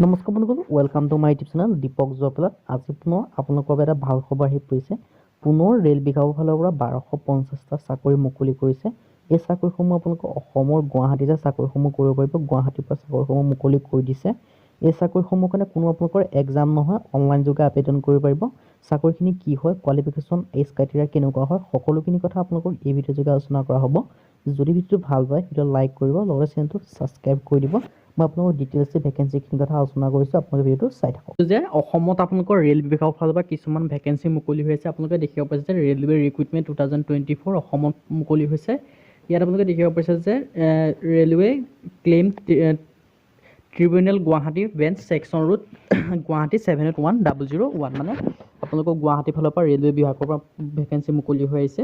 নমস্কাৰ বন্ধুসকল, welcome to my YouTube channel Deepak জয়পালত। আজি পুনৰ আপোনালোকৰ বাবে এটা ভাল খবৰ আহি পৰিছে। পুনৰ ৰেল বিভাগৰ ফালৰ পৰা 1250টা চাকৰি মুকলি কৰিছে। এই চাকৰিসমূহ আপোনালোকৰ অসমৰ গুৱাহাটীতে চাকৰিসমূহ কৰিব পাৰিব। গুৱাহাটীৰ পৰা চাকৰিসমূহ মুকলি কৰি দিছে। এই চাকৰিসমূহৰ কাৰণে কোনো আপোনালোকৰ এক্সাম নহয়, অনলাইন যোগে আবেদন কৰিব পাৰিব। চাকৰিখিনি কি হয়, কোৱালিফিকেশ্যন, এজ ক্ৰাইটেৰিয়া কেনেকুৱা হয়, সকলোখিনি কথা আপোনালোকক এই ভিডিঅ' যোগে আলোচনা কৰা হ'ব। যদি ভিডিঅ'টো ভাল পায় ভিডিঅ' লাইক কৰিব, লগতে চেনেলটো ছাবস্ক্ৰাইব কৰি দিব। মই আপোনালোকক ডিটেইলছে ভেকেঞ্চিখিনি কথা আলোচনা কৰিছোঁ, আপোনালোকে ভিডিঅ'টো চাই থাকক। যে অসমত আপোনালোকৰ ৰেল বিভাগৰ ফালৰ পৰা কিছুমান ভেকেঞ্চি মুকলি হৈছে। আপোনালোকে দেখিব পাইছে যে ৰেলৱে ৰিক্ৰুইটমেণ্ট 2024 অসমত মুকলি হৈছে। ইয়াত আপোনালোকে দেখিব পাইছে যে railway claim tribunal Guwahati bench section root Guwahati 781,001 মানে আপোনালোকৰ গুৱাহাটীৰ ফালৰ পৰা ৰেলৱে বিভাগৰ পৰা ভেকেঞ্চি মুকলি হৈ আহিছে।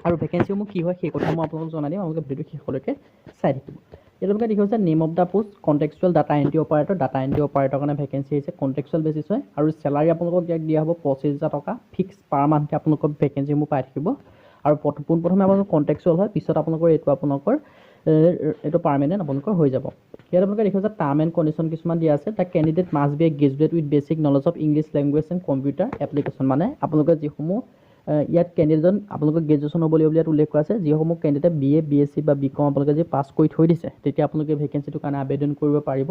আৰু ভেকেঞ্চিসমূহ কি হয় সেই কথা মই আপোনালোকক জনাই দিম, আপোনালোকে ভিডিঅ'টো শেষলৈকে চাই থাকিব। ইয়াত আপোনালোকে দেখিব যে name of the post contractual data entry operator কাৰণে ভেকেঞ্চি আহিছে। কণ্টেক্সুৱেল বেচিছ হয় আৰু চেলাৰী আপোনালোকক ইয়াক দিয়া হ'ব 25,000 টকা ফিক্স পাৰ মান্থকে আপোনালোকৰ ভেকেঞ্চিসমূহ পাই থাকিব। আৰু পোনপ্ৰথমে আপোনালোকৰ কণ্টেক্সুৱেল হয়, পিছত আপোনালোকৰ এইটো পাৰ্মানেণ্ট আপোনালোকৰ হৈ যাব। ইয়াত আপোনালোকে দেখিব যে টাৰ্ম এণ্ড কণ্ডিশ্যন কিছুমান দিয়া আছে। The candidate must B A graduate with basic knowledge of English language and computer application মানে আপোনালোকে যিসমূহ ইয়াত কেণ্ডিডেটজন আপোনালোকৰ গ্ৰেজুৱেশ্যন হ'ব লাগিব ইয়াত উল্লেখ কৰা আছে। যিসমূহ কেণ্ডিডেটে BA BSc বা BCom আপোনালোকে যদি পাছ কৰি থৈ দিছে তেতিয়া আপোনালোকে ভেকেঞ্চিটোৰ কাৰণে আবেদন কৰিব পাৰিব।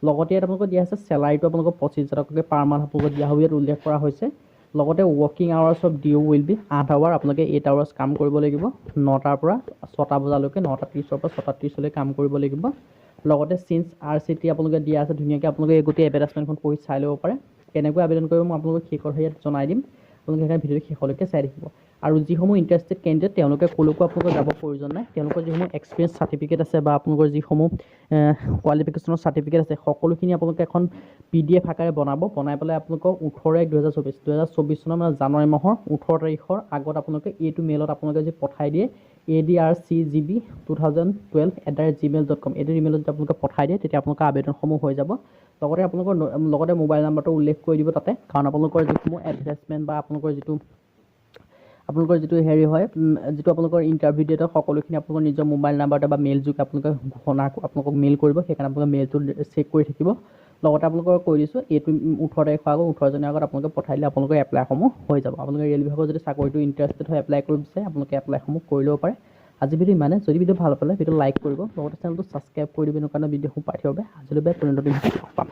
লগতে ইয়াত আপোনালোকক দিয়া আছে চেলাৰীটো আপোনালোকক 25,000 টকাকৈ পাৰ মান্থ আপোনালোকক দিয়া হ'ব, ইয়াত উল্লেখ কৰা হৈছে। লগতে working hours of due will be 8 hour, আপোনালোকে 8 আৱাৰ্ছ কাম কৰিব লাগিব। 9টাৰ পৰা 6টা বজালৈকে, 9:30ৰ পৰা 6:30লৈ কাম কৰিব লাগিব। লগতে চিন্স RCT আপোনালোকে দিয়া আছে ধুনীয়াকৈ, আপোনালোকে এই গোটেই এডভাৰটাইজমেণ্টখন পঢ়ি চাই ল'ব পাৰে। কেনেকৈ আবেদন কৰিব মই আপোনালোকক শেষৰ ইয়াত জনাই দিম, আপোনালোকে সেইকাৰণে ভিডিঅ'টো শেষলৈকে চাই থাকিব। আৰু যিসমূহ ইণ্টাৰেষ্টেড কেণ্ডিডেট তেওঁলোকে ক'লৈকো আপোনালোকৰ যাব প্ৰয়োজন নাই। তেওঁলোকৰ যিসমূহ এক্সপিৰিয়েঞ্চ চাৰ্টিফিকেট আছে বা আপোনালোকৰ যিসমূহ কোৱালিফিকেশ্যনৰ চাৰ্টিফিকেট আছে সকলোখিনি আপোনালোকে এখন PDF আকাৰে বনাই পেলাই আপোনালোকক 18/1/2024 চনৰ মানে জানুৱাৰী মাহৰ 18 তাৰিখৰ আগত আপোনালোকে এইটো মেইলত আপোনালোকে যদি পঠাই দিয়ে adrcgb2012@gmail.com এইটো ইমেইলত যদি আপোনালোকে পঠাই দিয়ে তেতিয়া আপোনালোকৰ আবেদনসমূহ হৈ যাব। লগতে আপোনালোকৰ মোবাইল নাম্বাৰটো উল্লেখ কৰি দিব তাতে, কাৰণ আপোনালোকৰ যিসমূহ এডভাৰটাইজমেণ্ট বা আপোনালোকৰ যিটো হেৰি হয়, যিটো আপোনালোকৰ ইণ্টাৰভিউ ডেট হয় সকলোখিনি আপোনালোকৰ নিজৰ মোবাইল নাম্বাৰতে বা মেইল যোগে আপোনালোকে আপোনালোকক মেইল কৰিব। সেইকাৰণে আপোনালোকে মেইলটো চেক কৰি থাকিব। লগতে আপোনালোকক কৈ দিছোঁ এইটো 18 তাৰিখৰ আগত 18 জনৰ আগত আপোনালোকে পঠাই দিলে আপোনালোকৰ এপ্লাইসমূহ হৈ যাব। আপোনালোকে ৰেল বিভাগৰ যদি চাকৰিটো ইণ্টাৰেষ্টেড হয় এপ্লাই কৰিব বিচাৰে আপোনালোকে এপ্লাইসমূহ কৰি ল'ব পাৰে। আজি ভিডিঅ' ইমানে। যদি ভিডিঅ' ভাল পালে ভিডিঅ' লাইক কৰিব, লগতে চেনেলটো ছাবস্ক্ৰাইব কৰি দিব, এনেকুৱা ভিডিঅ'সমূহ পাই থাকিব। আজিলৈ বেয়া, পুনৰ নতুন ভিডিঅ' পাম।